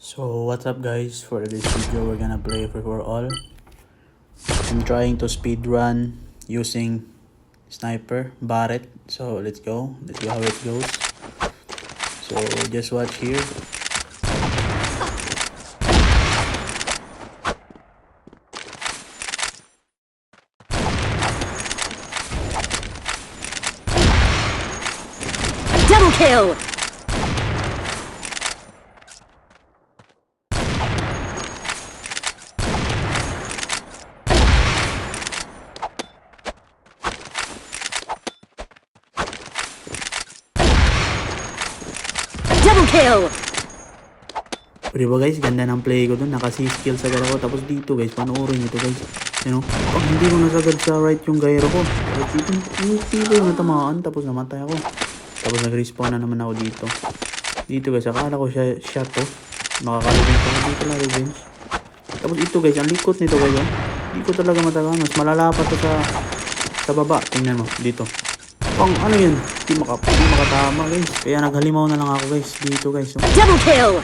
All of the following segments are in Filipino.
So what's up guys, for this video we're gonna play Free For All. I'm trying to speed run using sniper Barret. So let's go how it goes. So just watch here. Double kill! Double kill! O diba guys, ganda ng play ko dun. Naka 6 kills agad ako. Tapos dito guys, panoorin nyo to guys. You know, pag hindi ko nasagad sa right yung gyro ko, tapos dito, hindi ko yung natamaan. Tapos namatay ako. Tapos nag-respawn na naman ako dito. Dito guys, akala ko siya shot to. Makaka-revenge ako dito lang revenge. Tapos ito guys, ang likot nito guys. Oh. Hindi ko talaga matagaan. Mas malala pa to sa baba. Tingnan mo, dito. Pang ano yun? Hindi makatama guys. Kaya naghalimaw na lang ako guys. Dito guys. Oh. Double kill!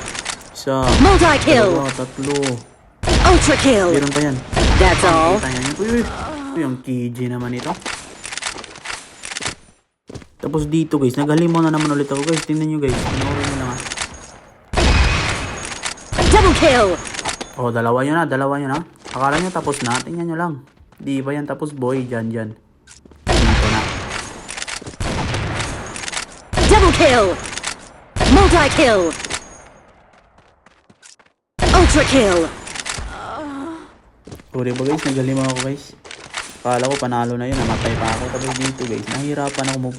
Isa. Multi-kill! Dalawa, tatlo. Ultra kill! Meron pa yan. That's all. Uy, yung KG naman ito. Tapos dito guys, naghalimaw na naman ulit ako guys. Tingnan nyo guys. Panoorin nyo lang ha. Double kill! Oh, dalawa yun ha. Akala nyo tapos na. Tingnan nyo lang. Di ba yan tapos boy? Dyan. Dito na. Double kill! Multi-kill! Ultra kill! Sorry ba guys, naghalimaw ako guys. Akala ko panalo na yun, namatay pa ako. Tapos dito guys, nahirapan ako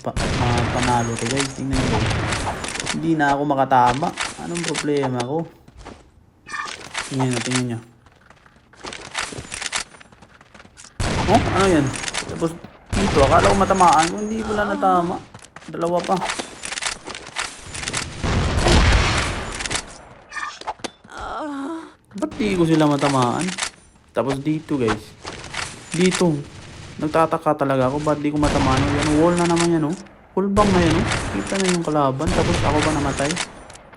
panalo to guys. Tingnan nyo guys. Hindi na ako makatama. Anong problema ko? Tingnan nyo. Oh, ano yan? Tapos dito, akala ko matamaan ko. Hindi pala natama. Dalawa pa. Ba't di ko sila matamaan? Tapos dito guys. Dito. Nagtataka talaga ako. Ba't di ko matamaan? Yan, wall na naman yan oh. Full bang na yan oh. Kita na yung kalaban. Tapos ako ba namatay?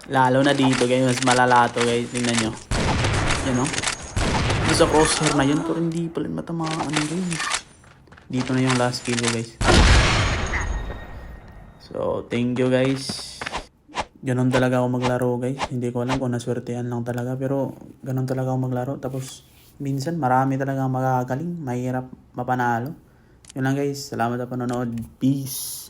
Lalo na dito guys. Mas malala to guys. Tingnan nyo. Yan oh. Sa crosshair na yun. Pero hindi pala matamaan guys. Dito na yung last kill ko guys. So thank you guys. Ganon talaga ako maglaro guys. Hindi ko alam kung naswertean lang talaga. Pero ganon talaga ako maglaro. Tapos minsan marami talaga magagaling. Mahirap mapanalo. Yun lang guys. Salamat sa panonood. Peace.